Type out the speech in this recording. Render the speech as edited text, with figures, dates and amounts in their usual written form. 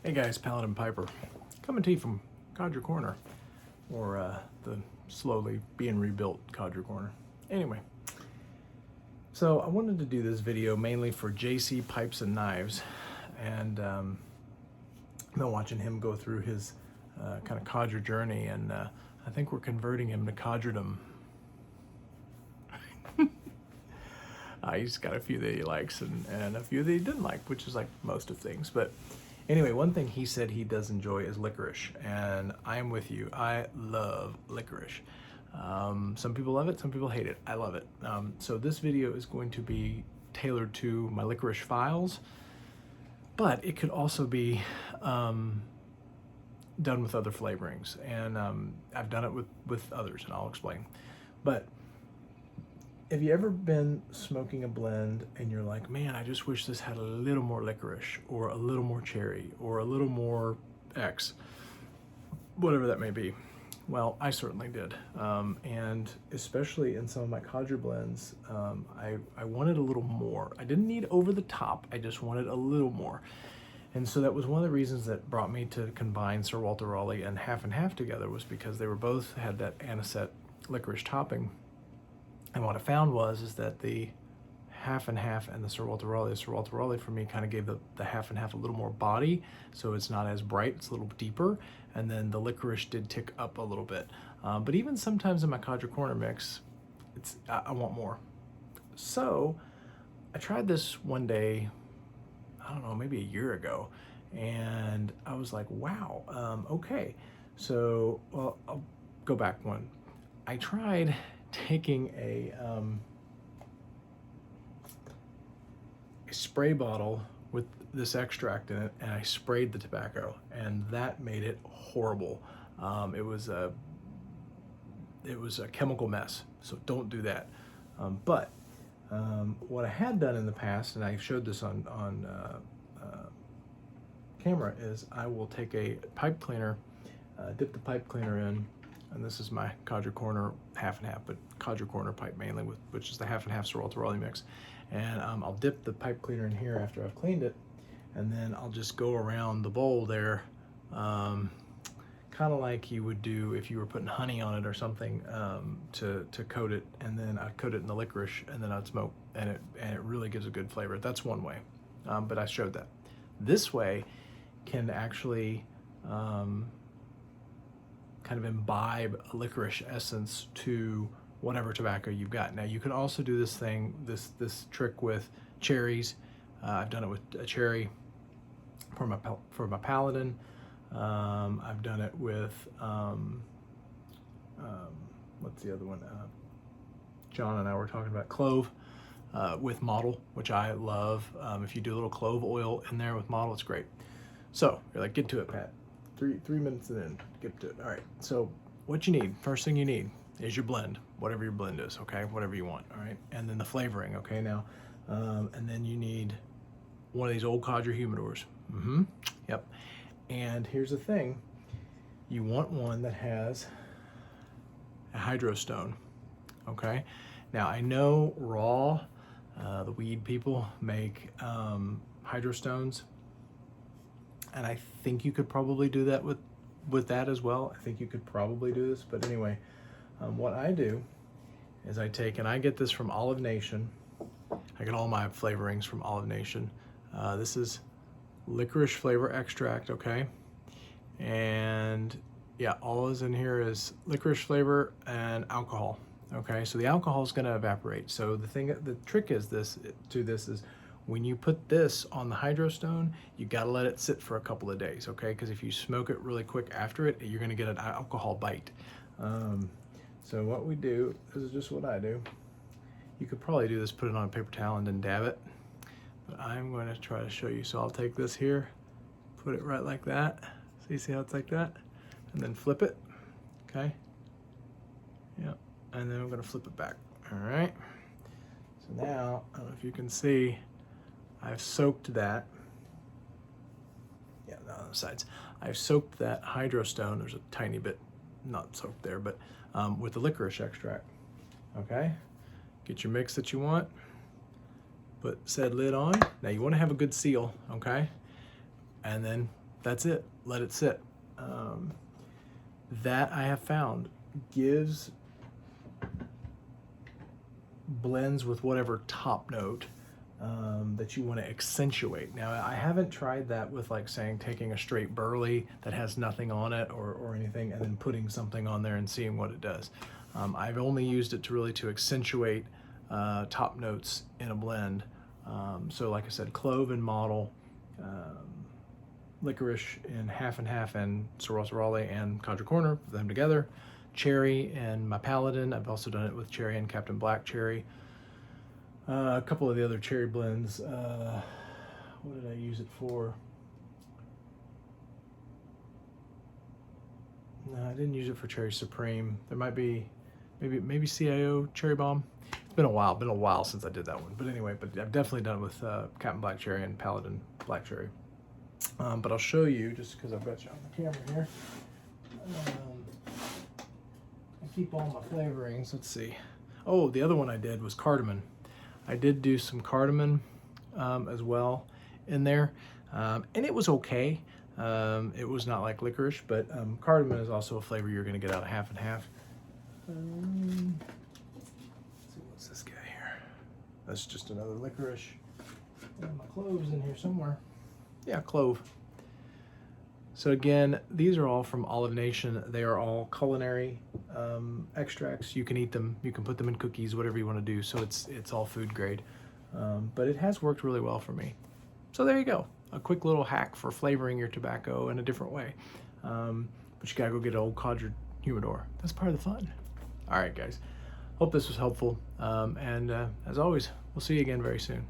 Hey guys, Paladin Piper, coming to you from Codger Corner, or the slowly being rebuilt Codger Corner. Anyway, so I wanted to do this video mainly for JC Pipes and Knives, and I've been watching him go through his kind of codger journey, and I think we're converting him to codgerdom. He's got a few that he likes and a few that he didn't like, which is like most of things. But anyway, one thing he said he does enjoy is licorice, and I am with you. I love licorice. Some people love it, some people hate it. I love it. So this video is going to be tailored to my licorice files, but it could also be done with other flavorings, and I've done it with others, and I'll explain. But have you ever been smoking a blend and you're like, man, I just wish this had a little more licorice, or a little more cherry, or a little more X, whatever that may be? Well, I certainly did. And especially in some of my codger blends, I wanted a little more. I didn't need over the top, I just wanted a little more. And so that was one of the reasons that brought me to combine Sir Walter Raleigh and Half and Half together, was because they were both had that anisette licorice topping. And what I found is that the Half and Half and the Sir Walter Raleigh for me kind of gave the Half and Half a little more body, so it's not as bright, it's a little deeper, and then the licorice did tick up a little bit. But even sometimes in my Codger Corner mix, I want more. So I tried this one day, I don't know, maybe a year ago, and I was like, wow, okay. So, well, I'll go back one. I tried taking a spray bottle with this extract in it, and I sprayed the tobacco, and that made it horrible. It was a chemical mess, so don't do that. But what I had done in the past, and I showed this on camera, is I will take a pipe cleaner, dip the pipe cleaner in, and this is my Codger Corner Half and Half, but Codger Corner pipe mainly, which is the Half and Half Sir Walter Raleigh mix. And I'll dip the pipe cleaner in here after I've cleaned it, and then I'll just go around the bowl there, kind of like you would do if you were putting honey on it or something, to coat it, and then I'd coat it in the licorice, and then I'd smoke, and it really gives a good flavor. That's one way, but I showed that. This way can actually kind of imbibe a licorice essence to whatever tobacco you've got. Now you can also do this trick with cherries. I've done it with a cherry for my Paladin. I've done it with what's the other one? John and I were talking about clove with Model, which I love. If you do a little clove oil in there with Model, it's great. So you're like, get to it, Pat. Three minutes in, get to it. All right, so what you need, first thing you need is your blend, whatever your blend is, okay, whatever you want, all right, and then the flavoring, okay, now, and then you need one of these old codger humidors. Yep. And here's the thing, you want one that has a hydrostone, okay? Now I know raw, the weed people make hydrostones, and I think you could probably do that with that as well. I think you could probably do this, but anyway, what I do is I get this from Olive Nation. I get all my flavorings from Olive Nation. This is licorice flavor extract, okay? And yeah, all is in here is licorice flavor and alcohol, okay? So the alcohol is gonna evaporate. So the trick is this is when you put this on the hydrostone, you gotta let it sit for a couple of days, okay? Because if you smoke it really quick after it, you're gonna get an alcohol bite. So what we do, this is just what I do. You could probably do this, put it on a paper towel and then dab it, but I'm going to try to show you. So I'll take this here, put it right like that. So you see how it's like that? And then flip it, okay? Yep, and then I'm gonna flip it back, all right? So now, I don't know if you can see, I've soaked that, yeah, on the sides. I've soaked that hydrostone, there's a tiny bit not soaked there, but with the licorice extract, okay? Get your mix that you want, put said lid on. Now you wanna have a good seal, okay? And then That's it. Let it sit. That I have found gives blends with whatever top note that you want to accentuate. Now, I haven't tried that with, like, saying taking a straight burley that has nothing on it or anything and then putting something on there and seeing what it does. I've only used it to accentuate top notes in a blend. So like I said, clove and mottle, licorice in half and half, and Sorrel and Contra Corner, put them together. Cherry and my Paladin. I've also done it with cherry and Captain Black Cherry. A couple of the other cherry blends. What did I use it for? No, I didn't use it for Cherry Supreme. There might be, maybe CIO Cherry Bomb. It's been a while since I did that one. But anyway, but I've definitely done it with Captain Black Cherry and Paladin Black Cherry. But I'll show you, just because I've got you on the camera here. I keep all my flavorings. Let's see. Oh, the other one I did was cardamom. I did do some cardamom as well in there, and it was okay. It was not like licorice, but cardamom is also a flavor you're going to get out of half and half. Let's see, what's this guy here? That's just another licorice. And my cloves in here somewhere. Yeah, clove. So again, these are all from Olive Nation. They are all culinary extracts. You can eat them, you can put them in cookies, whatever you want to do. So it's all food grade, but it has worked really well for me. So there you go, a quick little hack for flavoring your tobacco in a different way. But you gotta go get an old codger humidor. That's part of the fun. All right, guys. Hope this was helpful, and as always, we'll see you again very soon.